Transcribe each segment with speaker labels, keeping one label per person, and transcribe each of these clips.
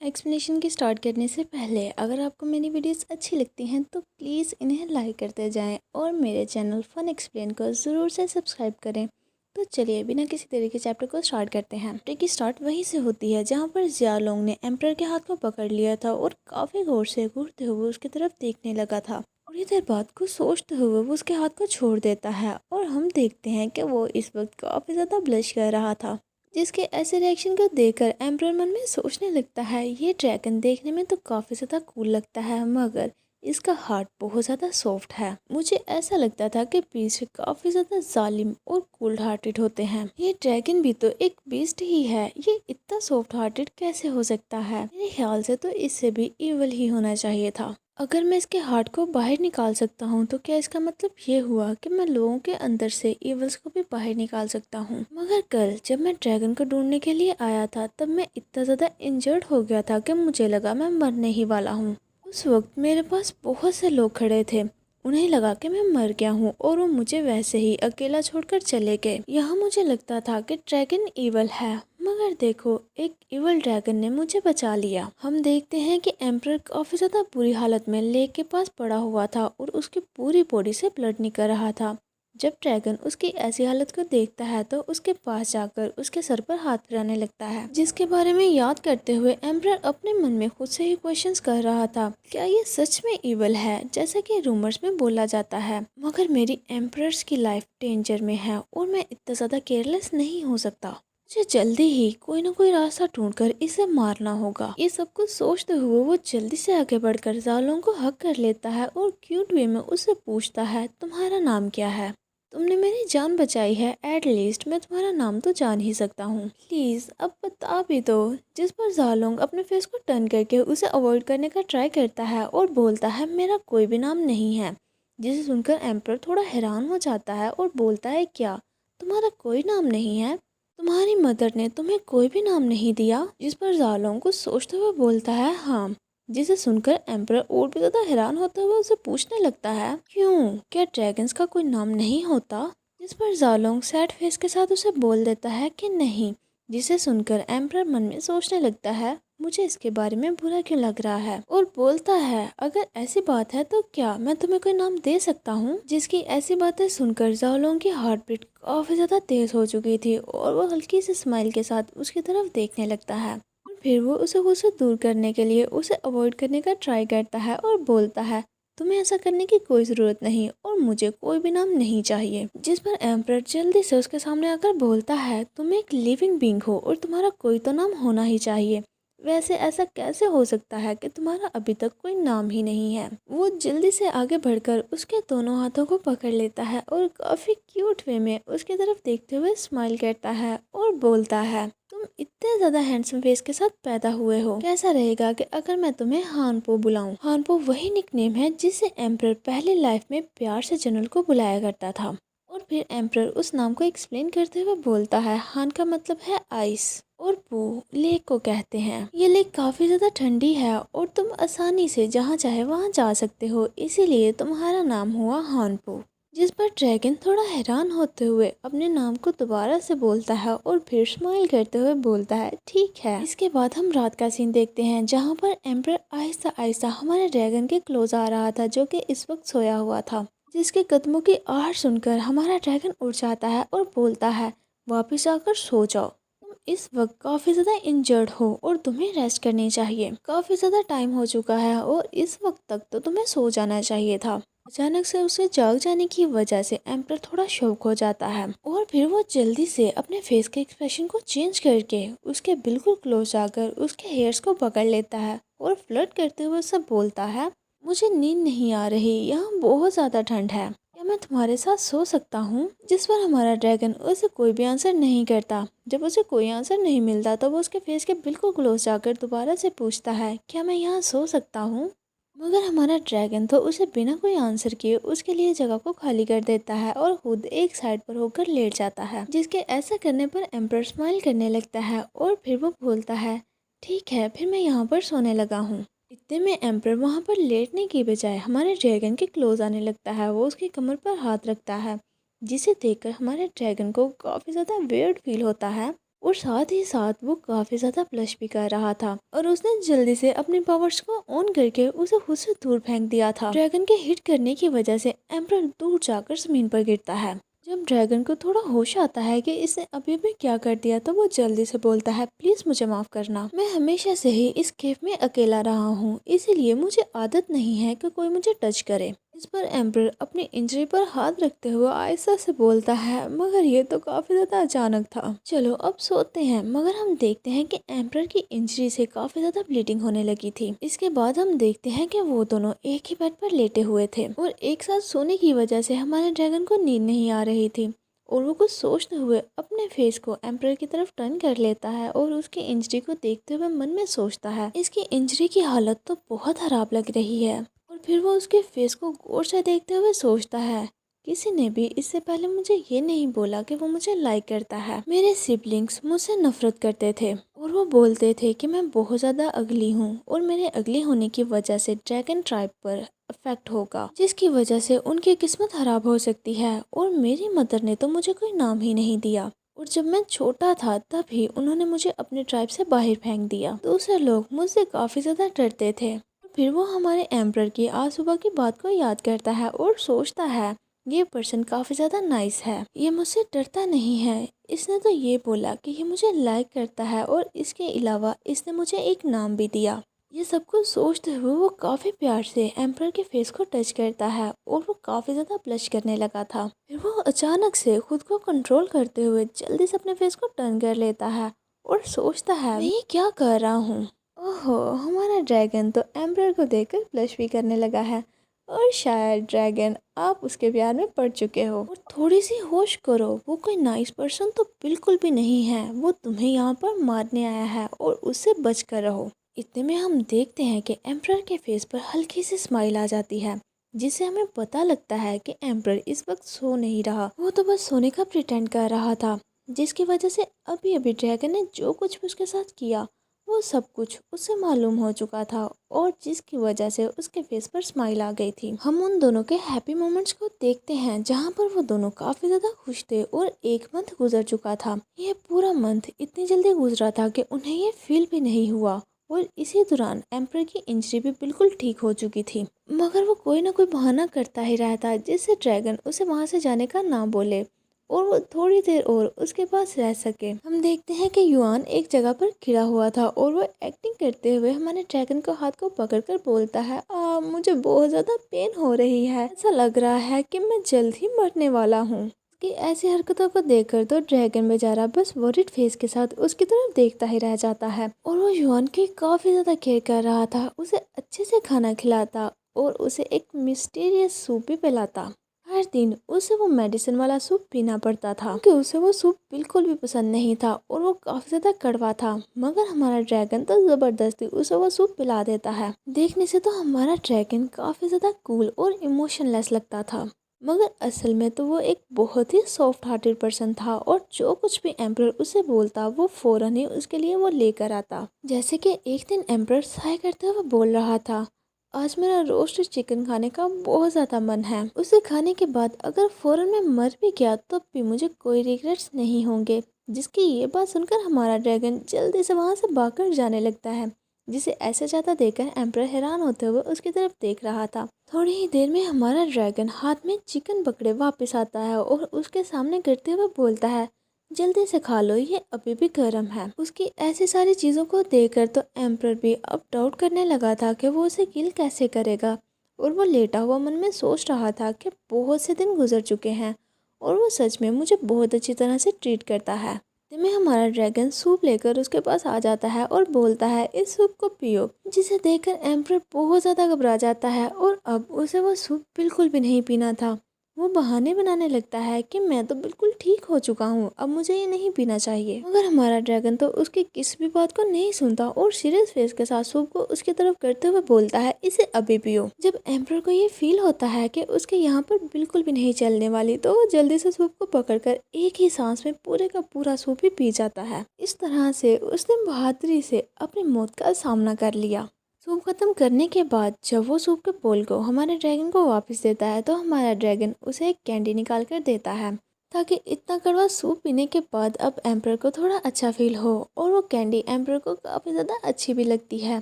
Speaker 1: Explanation की start करने से पहले अगर आपको मेरी वीडियोस अच्छी लगती हैं तो प्लीज़ इन्हें लाइक करते जाएं और मेरे चैनल फन एक्सप्लेन को ज़रूर से सब्सक्राइब करें। तो चलिए बिना किसी तरह के चैप्टर को स्टार्ट करते हैं। चैप्टर की स्टार्ट वहीं से होती है जहां पर जियालोंग ने एम्परर के हाथ को पकड़ लिया था और काफ़ी गौर से घूरते हुए उसकी तरफ देखने लगा था। थोड़ी देर बाद कुछ सोचते हुए वो उसके हाथ को छोड़ देता है और हम देखते हैं कि वो इस वक्त काफ़ी ज़्यादा ब्लश कर रहा था, जिसके ऐसे रिएक्शन को देखकर एम्परर मन में सोचने लगता है ये ड्रैगन देखने में तो काफ़ी ज़्यादा कूल लगता है मगर इसका हार्ट बहुत ज़्यादा सॉफ्ट है। मुझे ऐसा लगता था कि बीस्ट काफ़ी ज़्यादा जालिम और कूल्ड हार्टेड होते हैं, ये ड्रैगन भी तो एक बीस्ट ही है, ये इतना सॉफ्ट हार्टेड कैसे हो सकता है। मेरे ख्याल से तो इससे भी इवल ही होना चाहिए था। अगर मैं इसके हार्ट को बाहर निकाल सकता हूँ तो क्या इसका मतलब ये हुआ कि मैं लोगों के अंदर से इवल्स को भी बाहर निकाल सकता हूँ। मगर कल जब मैं ड्रैगन को ढूंढने के लिए आया था तब मैं इतना ज़्यादा इंजर्ड हो गया था कि मुझे लगा मैं मरने ही वाला हूँ। उस वक्त मेरे पास बहुत से लोग खड़े थे, उन्हें लगा कि मैं मर गया हूँ और वो मुझे वैसे ही अकेला छोड़कर चले गए। यहाँ मुझे लगता था कि ड्रैगन इवल है मगर देखो एक इवल ड्रैगन ने मुझे बचा लिया। हम देखते हैं कि एम्परर काफी ज्यादा बुरी हालत में लेक के पास पड़ा हुआ था और उसकी पूरी बॉडी से ब्लड निकल रहा था। जब ड्रैगन उसकी ऐसी हालत को देखता है तो उसके पास जाकर उसके सर पर हाथ फिराने लगता है, जिसके बारे में याद करते हुए एम्परर अपने मन में खुद से ही क्वेश्चंस कर रहा था, क्या ये सच में इवल है जैसा कि रूमर्स में बोला जाता है। मगर मेरी एम्परर्स की लाइफ डेंजर में है और मैं इतना ज्यादा केयरलेस नहीं हो सकता, मुझे जल्दी ही कोई ना कोई रास्ता ढूंढकर इसे मारना होगा। ये सब कुछ सोचते हुए वो जल्दी से आगे बढ़कर जालोंग को हक कर लेता है और क्यूट वे में उससे पूछता है तुम्हारा नाम क्या है, तुमने मेरी जान बचाई है, एट लीस्ट मैं तुम्हारा नाम तो जान ही सकता हूँ, प्लीज अब बता भी दो। जिस पर जालोंग अपने फेस को टर्न करके उसे अवॉइड करने का ट्राई करता है और बोलता है मेरा कोई भी नाम नहीं है, जिसे सुनकर एम्परर थोड़ा हैरान हो जाता है और बोलता है क्या तुम्हारा कोई नाम नहीं है, तुम्हारी मदर ने तुम्हें कोई भी नाम नहीं दिया। जिस पर जालोंग कुछ सोचते हुए बोलता है हाँ, जिसे सुनकर एम्परर और भी ज्यादा हैरान होते हुए उसे पूछने लगता है क्यों, क्या ड्रैगन्स का कोई नाम नहीं होता। जिस पर जालोंग सैड फेस के साथ उसे बोल देता है कि नहीं, जिसे सुनकर एम्परर मन में सोचने लगता है मुझे इसके बारे में बुरा क्यों लग रहा है और बोलता है अगर ऐसी बात है तो क्या मैं तुम्हें कोई नाम दे सकता हूँ। जिसकी ऐसी बातें सुनकर जालोंग की हार्ट बीट काफी ज्यादा तेज हो चुकी थी और वो हल्की सी स्माइल के साथ उसकी तरफ देखने लगता है। फिर वो उसे खुद से दूर करने के लिए उसे अवॉइड करने का ट्राई करता है और बोलता है तुम्हें ऐसा करने की कोई ज़रूरत नहीं और मुझे कोई भी नाम नहीं चाहिए। जिस पर एम्परर जल्दी से उसके सामने आकर बोलता है तुम एक लिविंग बीइंग हो और तुम्हारा कोई तो नाम होना ही चाहिए, वैसे ऐसा कैसे हो सकता है कि तुम्हारा अभी तक कोई नाम ही नहीं है। वो जल्दी से आगे बढ़कर उसके दोनों हाथों को पकड़ लेता है और काफ़ी क्यूट वे में उसकी तरफ देखते हुए स्माइल करता है और बोलता है तुम इतने ज्यादा हैंडसम फेस के साथ पैदा हुए हो, कैसा रहेगा कि अगर मैं तुम्हें हानपो बुलाऊं। हानपो वही निकनेम है जिसे एम्परर पहले लाइफ में प्यार से जनरल को बुलाया करता था। और फिर एम्परर उस नाम को एक्सप्लेन करते हुए बोलता है हान का मतलब है आइस और पू लेक को कहते हैं। ये लेक काफी ज्यादा ठंडी है और तुम आसानी से जहाँ चाहे वहाँ जा सकते हो, इसीलिए तुम्हारा नाम हुआ हानपो। जिस पर ड्रैगन थोड़ा हैरान होते हुए अपने नाम को दोबारा से बोलता है और फिर स्माइल करते हुए बोलता है ठीक है। इसके बाद हम रात का सीन देखते हैं जहाँ पर एम्परर आहिस्ता आहिस्ता हमारे ड्रैगन के क्लोज आ रहा था जो कि इस वक्त सोया हुआ था। जिसके कदमों की आहट सुनकर हमारा ड्रैगन उठ जाता है और बोलता है वापिस आकर सो जाओ, तुम इस वक्त काफी ज्यादा इंजर्ड हो और तुम्हें रेस्ट करनी चाहिए, काफी ज्यादा टाइम हो चुका है और इस वक्त तक तो तुम्हें सो जाना चाहिए था। अचानक से उसे जाग जाने की वजह से एम्परर थोड़ा शॉक हो जाता है और फिर वो जल्दी से अपने फेस के एक्सप्रेशन को चेंज करके उसके बिल्कुल क्लोज जाकर उसके हेयर्स को पकड़ लेता है और फ्लर्ट करते हुए उसे बोलता है मुझे नींद नहीं आ रही, यहाँ बहुत ज़्यादा ठंड है, क्या मैं तुम्हारे साथ सो सकता हूँ। जिस पर हमारा ड्रैगन उसे कोई भी आंसर नहीं करता। जब उसे कोई आंसर नहीं मिलता तो वो उसके फेस के बिल्कुल क्लोज जाकर दोबारा से पूछता है क्या मैं यहाँ सो सकता हूँ। मगर हमारा ड्रैगन तो उसे बिना कोई आंसर किए उसके लिए जगह को खाली कर देता है और खुद एक साइड पर होकर लेट जाता है। जिसके ऐसा करने पर एम्परर स्माइल करने लगता है और फिर वो बोलता है ठीक है फिर मैं यहाँ पर सोने लगा हूँ। इतने में एम्परर वहाँ पर लेटने की बजाय हमारे ड्रैगन के क्लोज आने लगता है। वो उसकी कमर पर हाथ रखता है जिसे देखकर हमारे ड्रैगन को काफ़ी ज़्यादा वियर्ड फील होता है और साथ ही साथ वो काफ़ी ज़्यादा ब्लश भी कर रहा था और उसने जल्दी से अपने पावर्स को ऑन करके उसे खुद से दूर फेंक दिया था। ड्रैगन के हिट करने की वजह से एम्परर दूर जाकर जमीन पर गिरता है। जब ड्रैगन को थोड़ा होश आता है कि इसने अभी भी क्या कर दिया तो वो जल्दी से बोलता है, प्लीज मुझे माफ करना, मैं हमेशा से ही इस केव में अकेला रहा हूँ, इसीलिए मुझे आदत नहीं है कि कोई मुझे टच करे। इस पर एम्पर अपनी इंजरी पर हाथ रखते हुए आहिस्ता से बोलता है, मगर ये तो काफी ज्यादा अचानक था, चलो अब सोते हैं। मगर हम देखते हैं कि एम्पर की इंजरी से काफी ज्यादा ब्लीडिंग होने लगी थी। इसके बाद हम देखते हैं कि वो दोनों एक ही बेड पर लेटे हुए थे और एक साथ सोने की वजह से हमारे ड्रैगन को नींद नहीं आ रही थी और वो कुछ सोचते हुए अपने फेस को एम्पर की तरफ टर्न कर लेता है और उसकी इंजरी को देखते हुए मन में सोचता है, इसकी इंजरी की हालत तो बहुत खराब लग रही है। और फिर वो उसके फेस को गौर से देखते हुए सोचता है, किसी ने भी इससे पहले मुझे ये नहीं बोला कि वो मुझे लाइक करता है। मेरे सिबलिंग्स मुझसे नफरत करते थे और वो बोलते थे कि मैं बहुत ज़्यादा अगली हूँ और मेरे अगली होने की वजह से ड्रैगन ट्राइब पर इफेक्ट होगा, जिसकी वजह से उनकी किस्मत खराब हो सकती है। और मेरी मदर ने तो मुझे कोई नाम ही नहीं दिया और जब मैं छोटा था तभी उन्होंने मुझे अपने ट्राइब से बाहर फेंक दिया। दूसरे लोग मुझसे काफ़ी ज़्यादा डरते थे। फिर वो हमारे एम्पर की आज सुबह की बात को याद करता है और सोचता है, ये पर्सन काफ़ी ज़्यादा नाइस है, ये मुझसे डरता नहीं है, इसने तो ये बोला कि ये मुझे लाइक करता है और इसके अलावा इसने मुझे एक नाम भी दिया। ये सब कुछ सोचते हुए वो काफ़ी प्यार से एम्पर के फेस को टच करता है और वो काफ़ी ज़्यादा ब्लश करने लगा था। फिर वो अचानक से खुद को कंट्रोल करते हुए जल्दी से अपने फेस को टर्न कर लेता है और सोचता है, मैं ये क्या कर रहा हूँ। ओहो, हमारा ड्रैगन तो एम्पर को देखकर ब्लश भी करने लगा है और शायद ड्रैगन आप उसके प्यार में पड़ चुके हो। और थोड़ी सी होश करो, वो कोई नाइस पर्सन तो बिल्कुल भी नहीं है, वो तुम्हें यहाँ पर मारने आया है और उससे बच कर रहो। इतने में हम देखते हैं कि एम्पर के फेस पर हल्की सी स्माइल आ जाती है, जिससे हमें पता लगता है कि एम्पर इस वक्त सो नहीं रहा, वो तो बस सोने का प्रिटेंड कर रहा था, जिसकी वजह से अभी अभी ड्रैगन ने जो कुछ भी उसके साथ किया वो सब कुछ उसे मालूम हो चुका था और जिसकी वजह से उसके फेस पर स्माइल आ गई थी। हम उन दोनों के हैप्पी मोमेंट्स को देखते हैं जहां पर वो दोनों काफी ज्यादा खुश थे और एक मंथ गुजर चुका था। ये पूरा मंथ इतनी जल्दी गुजरा था कि उन्हें ये फील भी नहीं हुआ और इसी दौरान एम्पर की इंजरी भी बिल्कुल ठीक हो चुकी थी। मगर वो कोई ना कोई बहाना करता ही रहता जिससे ड्रैगन उसे वहां से जाने का ना बोले और वो थोड़ी देर और उसके पास रह सके। हम देखते हैं कि युआन एक जगह पर खड़ा हुआ था और वो एक्टिंग करते हुए हमारे ड्रैगन को हाथ को पकड़कर बोलता है, मुझे बहुत ज़्यादा पेन हो रही है, ऐसा लग रहा है कि मैं जल्द ही मरने वाला हूँ। उसकी ऐसी हरकतों को देखकर तो ड्रैगन बेचारा बस वरीड फेस के साथ उसकी तरफ देखता ही रह जाता है और वो युआन की काफ़ी ज़्यादा केयर कर रहा था, उसे अच्छे से खाना खिलाता और उसे एक मिस्टीरियस सूप भी पिलाता। हर दिन उसे वो मेडिसिन वाला सूप पीना पड़ता था क्योंकि उसे वो सूप बिल्कुल भी पसंद नहीं था और वो काफी ज्यादा कड़वा था। मगर हमारा ड्रैगन तो जबरदस्ती उसे वो सूप पिला देता है। देखने से तो हमारा ड्रैगन काफी ज्यादा कूल और इमोशनलेस लगता था, मगर असल में तो वो एक बहुत ही सॉफ्ट हार्टेड पर्सन था और जो कुछ भी एम्प्रर उसे बोलता वो फौरन ही उसके लिए वो लेकर आता। जैसे कि एक दिन एम्प्रर सहाय करते हुए बोल रहा था, आज मेरा रोस्ट चिकन खाने का बहुत ज़्यादा मन है, उसे खाने के बाद अगर फौरन मैं मर भी गया तब भी मुझे कोई रिग्रेट्स नहीं होंगे। जिसकी ये बात सुनकर हमारा ड्रैगन जल्दी से वहाँ से भागकर जाने लगता है, जिसे ऐसे जाता देखकर एम्प्रर हैरान होते हुए उसकी तरफ देख रहा था। थोड़ी ही देर में हमारा ड्रैगन हाथ में चिकन पकड़े वापस आता है और उसके सामने गिरते हुए बोलता है, जल्दी से खा लो, ये अभी भी गर्म है। उसकी ऐसी सारी चीज़ों को देखकर तो एम्प्रर भी अब डाउट करने लगा था कि वो उसे किल कैसे करेगा और वो लेटा हुआ मन में सोच रहा था कि बहुत से दिन गुजर चुके हैं और वो सच में मुझे बहुत अच्छी तरह से ट्रीट करता है। इतने में हमारा ड्रैगन सूप लेकर उसके पास आ जाता है और बोलता है, इस सूप को पियो, जिसे देखकर एम्प्रर बहुत ज़्यादा घबरा जाता है और अब उसे वो सूप बिल्कुल भी नहीं पीना था। वो बहाने बनाने लगता है कि मैं तो बिल्कुल ठीक हो चुका हूँ, अब मुझे ये नहीं पीना चाहिए। मगर हमारा ड्रैगन तो उसकी किसी भी बात को नहीं सुनता और सीरियस फेस के साथ सूप को उसकी तरफ करते हुए बोलता है, इसे अभी पियो। जब एम्प्रर को ये फील होता है कि उसके यहाँ पर बिल्कुल भी नहीं चलने वाली तो वो जल्दी से सूप को पकड़कर एक ही सांस में पूरे का पूरा सूप ही पी जाता है। इस तरह से उसने बहादुरी से अपनी मौत का सामना कर लिया। सूप खत्म करने के बाद जब वो सूप के बोल को हमारे ड्रैगन को वापस देता है तो हमारा ड्रैगन उसे एक कैंडी निकाल कर देता है ताकि इतना कड़वा सूप पीने के बाद अब एम्पर को थोड़ा अच्छा फील हो। और वो कैंडी एम्पर को काफ़ी ज़्यादा अच्छी भी लगती है।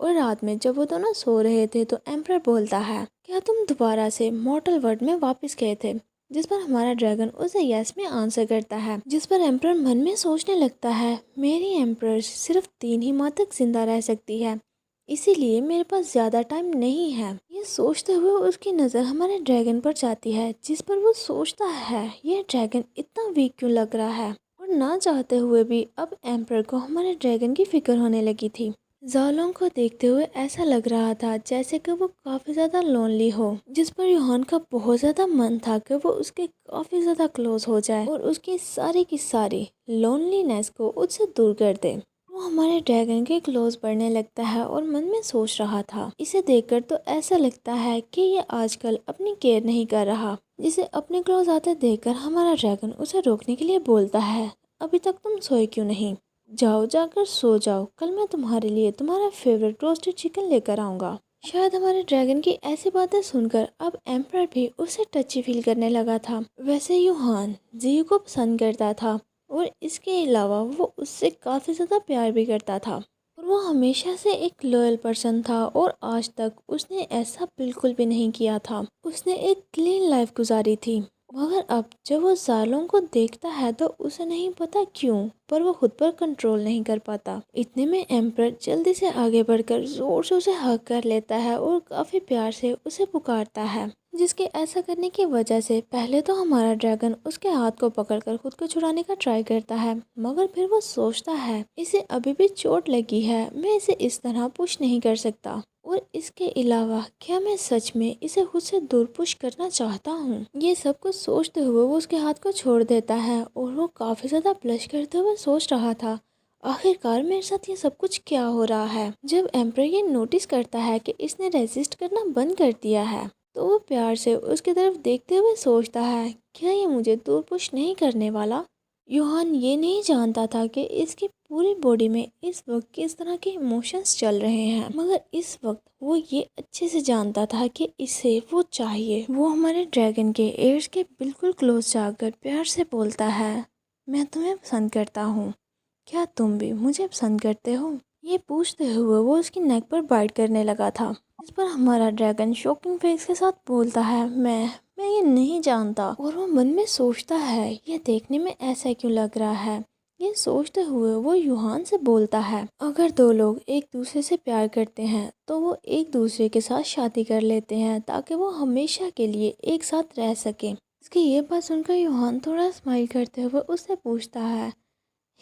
Speaker 1: और रात में जब वो दोनों सो रहे थे तो एम्पर बोलता है, क्या तुम दोबारा से मॉर्टल वर्ल्ड में वापस गए थे? जिस पर हमारा ड्रैगन उसे यस में आंसर करता है। जिस पर एम्पर मन में सोचने लगता है, मेरी एम्पर सिर्फ 3 ही माह तक जिंदा रह सकती है, इसीलिए मेरे पास ज़्यादा टाइम नहीं है। ये सोचते हुए उसकी नज़र हमारे ड्रैगन पर जाती है, जिस पर वो सोचता है ये ड्रैगन इतना वीक क्यों लग रहा है। और ना चाहते हुए भी अब एम्पर को हमारे ड्रैगन की फिक्र होने लगी थी। ज़ालोंग को देखते हुए ऐसा लग रहा था जैसे कि वो काफ़ी ज़्यादा लोनली हो, जिस पर यूहान का बहुत ज़्यादा मन था कि वो उसके काफ़ी ज़्यादा क्लोज हो जाए और उसकी सारी की सारी लोनलीनेस को उससे दूर कर दे। वो हमारे ड्रैगन के क्लोज बढ़ने लगता है और मन में सोच रहा था, इसे देखकर तो ऐसा लगता है कि ये आजकल अपनी केयर नहीं कर रहा। जिसे अपने क्लोज आते देखकर हमारा ड्रैगन उसे रोकने के लिए बोलता है, अभी तक तुम सोए क्यों नहीं? जाओ, जाकर सो जाओ, कल मैं तुम्हारे लिए तुम्हारा फेवरेट रोस्टेड चिकन लेकर आऊँगा। शायद हमारे ड्रैगन की ऐसी बातें सुनकर अब एम्पर भी उसे टची फील करने लगा था। वैसे यूहान जियू को पसंद करता था और इसके अलावा वो उससे काफ़ी ज़्यादा प्यार भी करता था और वो हमेशा से एक लॉयल पर्सन था और आज तक उसने ऐसा बिल्कुल भी नहीं किया था। उसने एक क्लीन लाइफ गुजारी थी। मगर अब जब वो ज़ालों को देखता है तो उसे नहीं पता क्यों, पर वो खुद पर कंट्रोल नहीं कर पाता। इतने में एम्पर जल्दी से आगे बढ़कर जोर से उसे हग कर लेता है और काफ़ी प्यार से उसे पुकारता है, जिसके ऐसा करने की वजह से पहले तो हमारा ड्रैगन उसके हाथ को पकड़कर खुद को छुड़ाने का ट्राई करता है, मगर फिर वो सोचता है इसे अभी भी चोट लगी है, मैं इसे इस तरह पुश नहीं कर सकता। और इसके अलावा क्या मैं सच में इसे खुद से दूर पुश करना चाहता हूँ? ये सब कुछ सोचते हुए वो उसके हाथ को छोड़ देता है और वो काफ़ी ज़्यादा ब्लश करते हुए सोच रहा था, आखिरकार मेरे साथ ये सब कुछ क्या हो रहा है। जब एम्पर ये नोटिस करता है कि इसने रेजिस्ट करना बंद कर दिया है तो वो प्यार से उसकी तरफ देखते हुए सोचता है, क्या ये मुझे दूर पुश नहीं करने वाला? यूहान ये नहीं जानता था कि इसकी पूरी बॉडी में इस वक्त किस तरह के इमोशंस चल रहे हैं, मगर इस वक्त वो ये अच्छे से जानता था कि इसे वो चाहिए। वो हमारे ड्रैगन के एयर्स के बिल्कुल क्लोज जाकर प्यार से बोलता है, मैं तुम्हें पसंद करता हूँ, क्या तुम भी मुझे पसंद करते हो? ये पूछते हुए वो उसकी नेक पर बाइट करने लगा था, इस पर हमारा ड्रैगन शॉकिंग फेस के साथ बोलता है, मैं ये नहीं जानता। और वो मन में सोचता है, ये देखने में ऐसा क्यों लग रहा है। ये सोचते हुए वो यूहान से बोलता है, अगर दो लोग एक दूसरे से प्यार करते हैं तो वो एक दूसरे के साथ शादी कर लेते हैं ताकि वो हमेशा के लिए एक साथ रह सकें। इसकी ये बात सुनकर यूहान थोड़ा स्माइल करते हुए उससे पूछता है,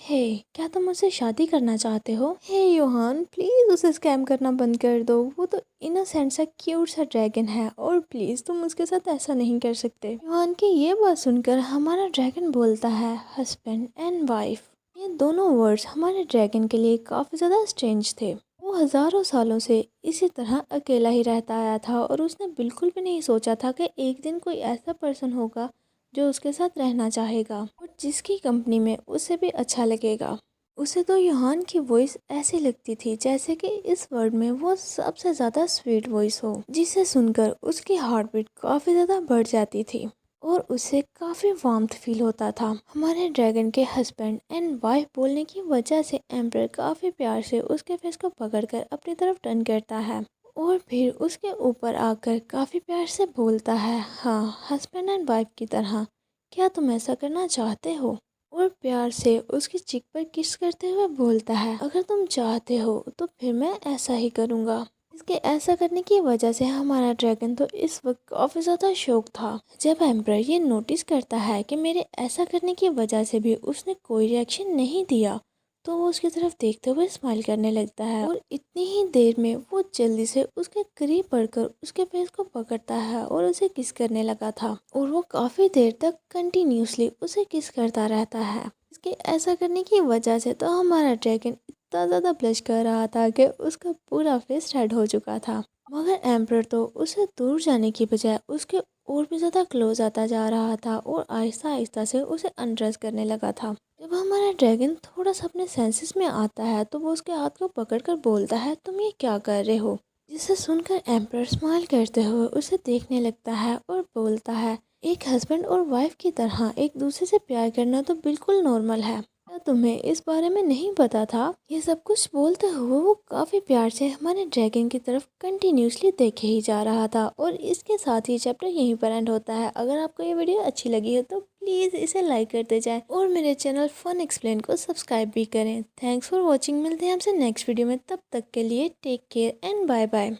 Speaker 1: हे क्या तुम मुझसे शादी करना चाहते हो? हे यूहान, प्लीज़ उसे स्कैम करना बंद कर दो, वो तो इनोसेंट सा क्यूट सा ड्रैगन है और प्लीज़ तुम उसके साथ ऐसा नहीं कर सकते। यूहान की ये बात सुनकर हमारा ड्रैगन बोलता है, हस्बैंड एंड वाइफ। ये दोनों वर्ड्स हमारे ड्रैगन के लिए काफ़ी ज़्यादा स्ट्रेंज थे। वो हज़ारों सालों से इसी तरह अकेला ही रहता आया था और उसने बिल्कुल भी नहीं सोचा था कि एक दिन कोई ऐसा पर्सन होगा जो उसके साथ रहना चाहेगा और जिसकी कंपनी में उसे भी अच्छा लगेगा। उसे तो यूहान की वॉइस ऐसी लगती थी जैसे कि इस वर्ल्ड में वो सबसे ज़्यादा स्वीट वॉइस हो, जिसे सुनकर उसकी हार्ट बीट काफ़ी ज़्यादा बढ़ जाती थी और उसे काफ़ी वार्मथ फील होता था। हमारे ड्रैगन के हस्बैंड एंड वाइफ बोलने की वजह से एम्पर काफ़ी प्यार से उसके फेस को पकड़कर अपनी तरफ टर्न करता है और फिर उसके ऊपर आकर काफ़ी प्यार से बोलता है, हाँ हस्बैंड एंड वाइफ की तरह, क्या तुम ऐसा करना चाहते हो? और प्यार से उसकी चीक पर किस करते हुए बोलता है, अगर तुम चाहते हो तो फिर मैं ऐसा ही करूँगा। इसके ऐसा करने की वजह से हमारा ड्रैगन तो इस वक्त काफ़ी ज़्यादा शौक था। जब एम्पर ये नोटिस करता है कि मेरे ऐसा करने की वजह से भी उसने कोई रिएक्शन नहीं दिया तो वो उसकी तरफ देखते हुए स्माइल करने लगता है और इतनी ही देर में वो जल्दी से उसके करीब बढ़कर उसके फेस को पकड़ता है और उसे किस करने लगा था और वो काफ़ी देर तक कंटिन्यूसली उसे किस करता रहता है। इसके ऐसा करने की वजह से तो हमारा ड्रैगन इतना ज़्यादा ब्लश कर रहा था कि उसका पूरा फेस रेड हो चुका था, मगर एम्पर तो उसे दूर जाने की बजाय उसके और भी ज़्यादा क्लोज आता जा रहा था और आहिस्ता आहिस्ता से उसे अनड्रेस करने लगा था। जब हमारा ड्रैगन थोड़ा सा अपने सेंसेस में आता है तो वो उसके हाथ को पकड़कर बोलता है, तुम ये क्या कर रहे हो? जिसे सुनकर एम्पर स्माइल करते हुए उसे देखने लगता है और बोलता है, एक हस्बैंड और वाइफ की तरह एक दूसरे से प्यार करना तो बिल्कुल नॉर्मल है। क्या तुम्हें इस बारे में नहीं पता था? ये सब कुछ बोलते हुए वो काफ़ी प्यार से हमारे ड्रैगन की तरफ कंटिन्यूसली देखे ही जा रहा था और इसके साथ ही चैप्टर यहीं पर एंड होता है। अगर आपको ये वीडियो अच्छी लगी है तो प्लीज़ इसे लाइक करते जाएं और मेरे चैनल फन एक्सप्लेन को सब्सक्राइब भी करें। Thanks for watching. मिलते हैं आपसे नेक्स्ट वीडियो में, तब तक के लिए take care and bye bye.